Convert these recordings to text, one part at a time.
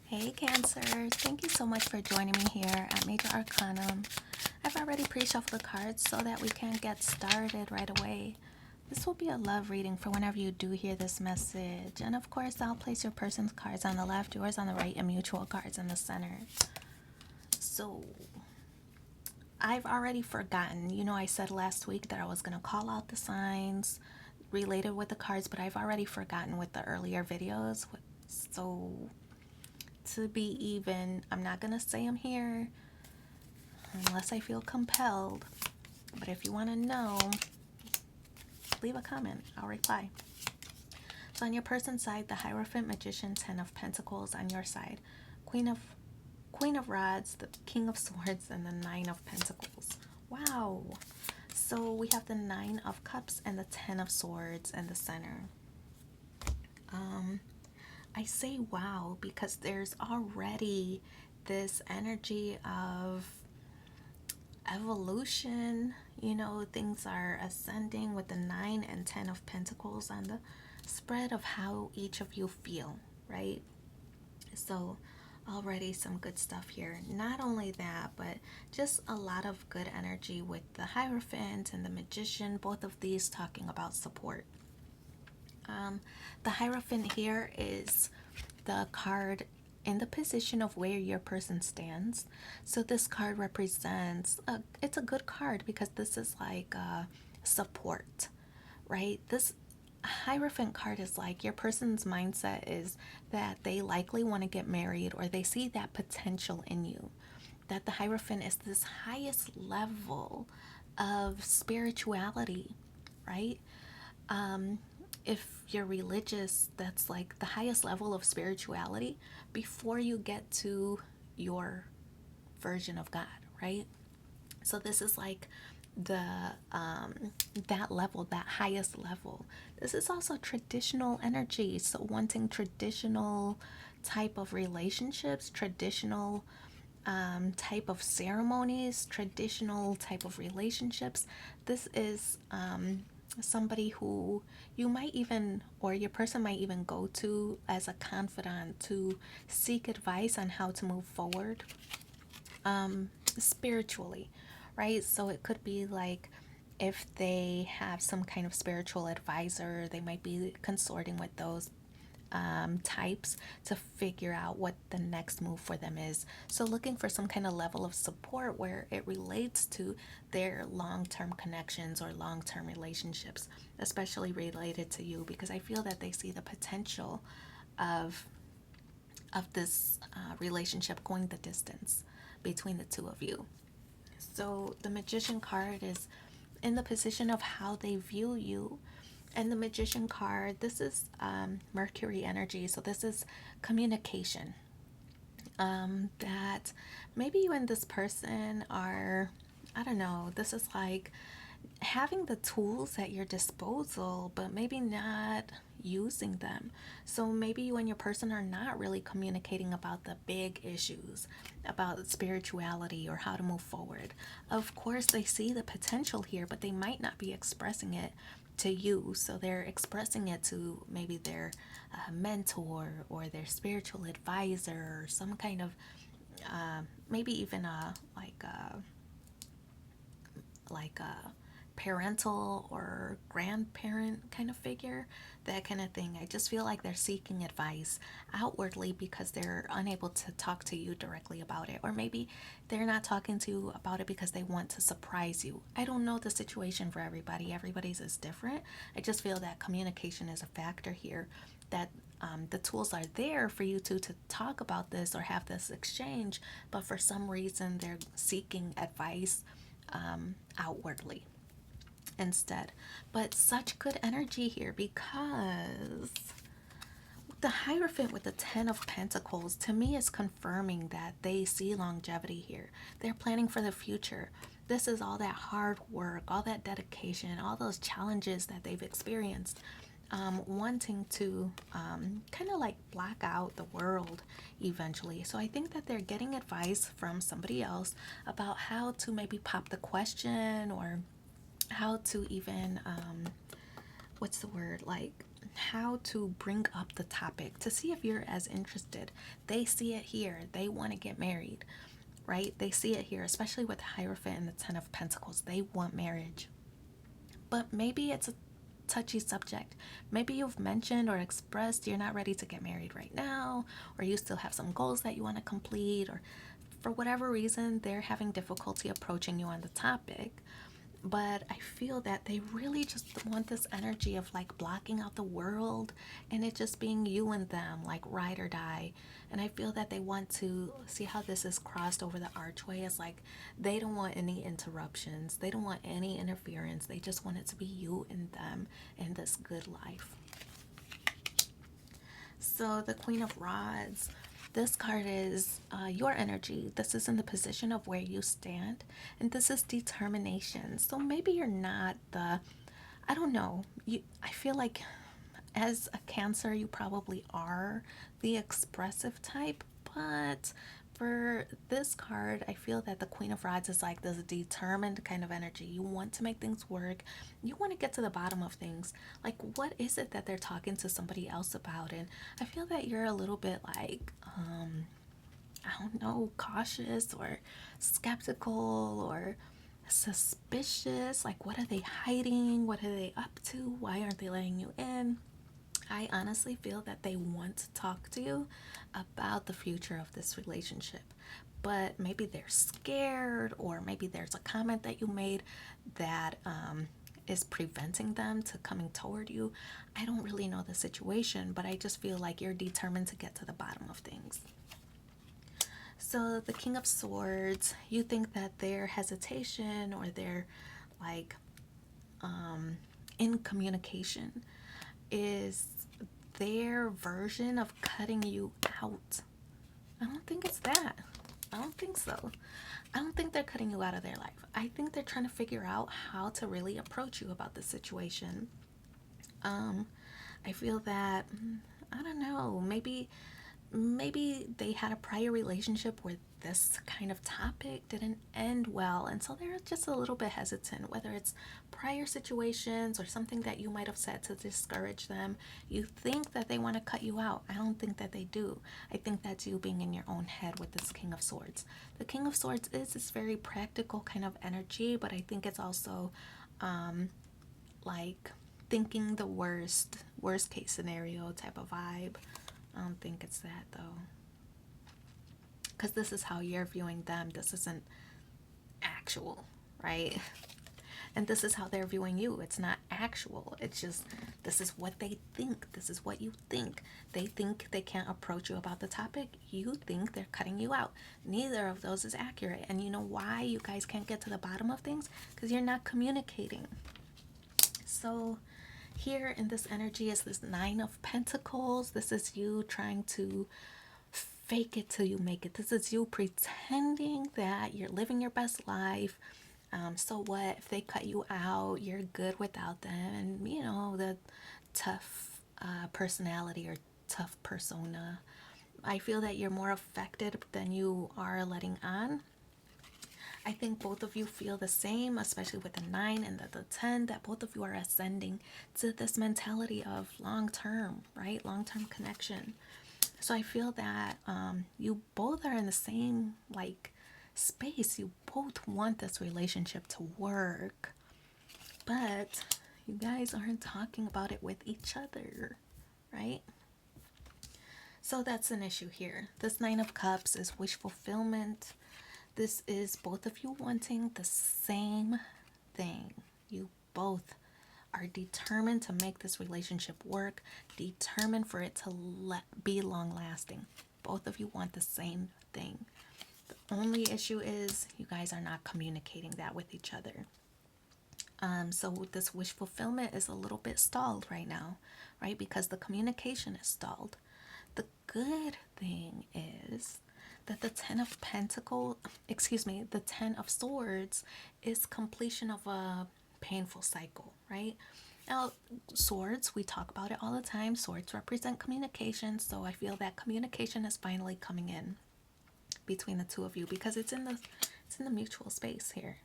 Hey Cancer, thank you so much for joining me here at Major Arcanum. I've already pre-shuffled the cards so that we can get started right away. This will be a love reading for whenever you do hear this message. And of course, I'll place your person's cards on the left, yours on the right, and mutual cards in the center. So, I've already forgotten. I said last week that I was going to call out the signs related with the cards, but I've already forgotten with the earlier videos. So, to be even, I'm not going to say them here unless I feel compelled. But if you want to know, leave a comment. I'll reply. So on your person's side, the Hierophant, Magician, Ten of Pentacles. On your side, Queen of Rods, the King of Swords, and the Nine of Pentacles. Wow. So we have the Nine of Cups and the Ten of Swords in the center. I say wow because there's already this energy of evolution. Things are ascending with the 9 and 10 of Pentacles on the spread of how each of you feel, right? So already some good stuff here. Not only that, but just a lot of good energy with the Hierophant and the Magician, both of these talking about support. The Hierophant here is the card in the position of where your person stands. So this card represents, it's a good card because this is like support, right? This Hierophant card is like your person's mindset is that they likely want to get married or they see that potential in you. That the Hierophant is this highest level of spirituality, right? If you're religious, that's like the highest level of spirituality before you get to your version of God, right? So this is like the that level, that highest level. This is also traditional energy, so wanting traditional type of relationships, traditional type of ceremonies, traditional type of relationships. This is somebody who you might even, or your person might even go to as a confidant to seek advice on how to move forward spiritually, right? So it could be like if they have some kind of spiritual advisor, they might be consorting with those types to figure out what the next move for them is. So looking for some kind of level of support where it relates to their long-term connections or long-term relationships, especially related to you, because I feel that they see the potential of this relationship going the distance between the two of you. So the Magician card is in the position of how they view you. And the Magician card, this is Mercury energy. So this is communication. That maybe you and this person are, I don't know, this is like having the tools at your disposal, but maybe not using them. So maybe you and your person are not really communicating about the big issues, about spirituality or how to move forward. Of course, they see the potential here, but they might not be expressing it to you. So they're expressing it to maybe their mentor or their spiritual advisor or some kind of maybe even a parental or grandparent kind of figure, that kind of thing. I just feel like they're seeking advice outwardly because they're unable to talk to you directly about it. Or maybe they're not talking to you about it because they want to surprise you. I don't know the situation for everybody. Everybody's is different. I just feel that communication is a factor here, that the tools are there for you to talk about this or have this exchange, but for some reason they're seeking advice outwardly instead. But such good energy here because the Hierophant with the 10 of Pentacles to me is confirming that they see longevity here. They're planning for the future. This is all that hard work, all that dedication, all those challenges that they've experienced, wanting to kind of like block out the world eventually. So I think that they're getting advice from somebody else about how to maybe pop the question or how to even what's the word, like how to bring up the topic to see if you're as interested. They see it here. They want to get married, right? They see it here, especially with Hierophant and the Ten of Pentacles. They want marriage. But maybe it's a touchy subject. Maybe you've mentioned or expressed you're not ready to get married right now, or you still have some goals that you want to complete, or for whatever reason, they're having difficulty approaching you on the topic. But I feel that they really just want this energy of like blocking out the world and it just being you and them, like ride or die. And I feel that they want to see how this is crossed over the archway. It's like they don't want any interruptions, they don't want any interference. They just want it to be you and them in this good life. So the Queen of Rods, this card is your energy. This is in the position of where you stand, and this is determination. So maybe you're not the, I don't know. I feel like as a Cancer, you probably are the expressive type, but for this card, I feel that the Queen of Rods is like this determined kind of energy. You want to make things work. You want to get to the bottom of things. Like, what is it that they're talking to somebody else about? And I feel that you're a little bit like, I don't know, cautious or skeptical or suspicious. Like, what are they hiding? What are they up to? Why aren't they letting you in? I honestly feel that they want to talk to you about the future of this relationship, but maybe they're scared, or maybe there's a comment that you made that is preventing them to coming toward you. I don't really know the situation, but I just feel like you're determined to get to the bottom of things. So the King of Swords, you think that their hesitation or their like in communication is their version of cutting you out. I don't think it's that. I don't think so. I don't think they're cutting you out of their life. I think they're trying to figure out how to really approach you about the situation. I feel that, I don't know, maybe they had a prior relationship where this kind of topic didn't end well, and so they're just a little bit hesitant, whether it's prior situations or something that you might have said to discourage them. You think that they want to cut you out. I don't think that they do. I think that's you being in your own head with this King of Swords. The King of Swords is this very practical kind of energy, but I think it's also like thinking the worst case scenario type of vibe. I don't think it's that though, because this is how you're viewing them. This isn't actual, right? And this is how they're viewing you. It's not actual. It's just, this is what they think. This is what you think. They think they can't approach you about the topic. You think they're cutting you out. Neither of those is accurate. And you know why you guys can't get to the bottom of things? Because you're not communicating. So here in this energy is this Nine of Pentacles. This is you trying to fake it till you make it. This is you pretending that you're living your best life. So what if they cut you out? You're good without them. And you know, the tough personality or tough persona. I feel that you're more affected than you are letting on. I think both of you feel the same, especially with the 9 and the 10, that both of you are ascending to this mentality of long-term, right? Long-term connection. So I feel that you both are in the same like space. You both want this relationship to work, but you guys aren't talking about it with each other, right? So that's an issue here. This 9 of Cups is wish fulfillment. This is both of you wanting the same thing. You both are determined to make this relationship work, determined for it to be long lasting. Both of you want the same thing. The only issue is you guys are not communicating that with each other. So this wish fulfillment is a little bit stalled right now, right? Because the communication is stalled. The good thing is that the 10 of Pentacles, the 10 of Swords is completion of a painful cycle, right? Now, swords, we talk about it all the time. Swords represent communication, so I feel that communication is finally coming in between the two of you because it's in the mutual space here.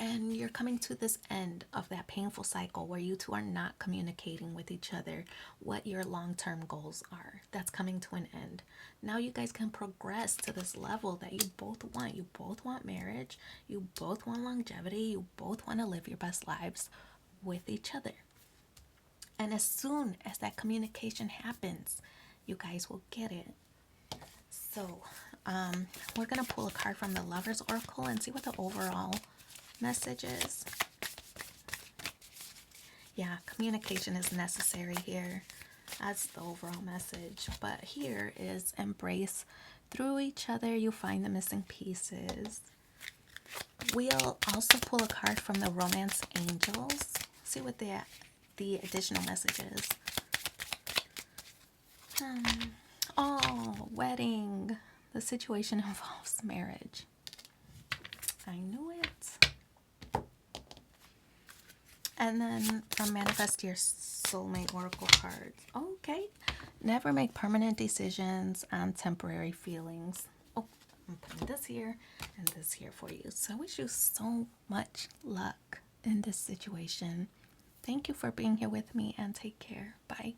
And you're coming to this end of that painful cycle where you two are not communicating with each other what your long term goals are. That's coming to an end. Now you guys can progress to this level that you both want. You both want marriage, you both want longevity, you both want to live your best lives with each other. And as soon as that communication happens, you guys will get it. So, we're going to pull a card from the Lover's Oracle and see what the overall message is. Yeah, communication is necessary here. That's the overall message. But here is embrace. Through each other, you find the missing pieces. We'll also pull a card from the Romance Angels. See what the additional message is. Oh, wedding. The situation involves marriage. I knew it. And then from Manifest Your Soulmate Oracle cards. Okay. Never make permanent decisions on temporary feelings. Oh, I'm putting this here and this here for you. So I wish you so much luck in this situation. Thank you for being here with me and take care. Bye.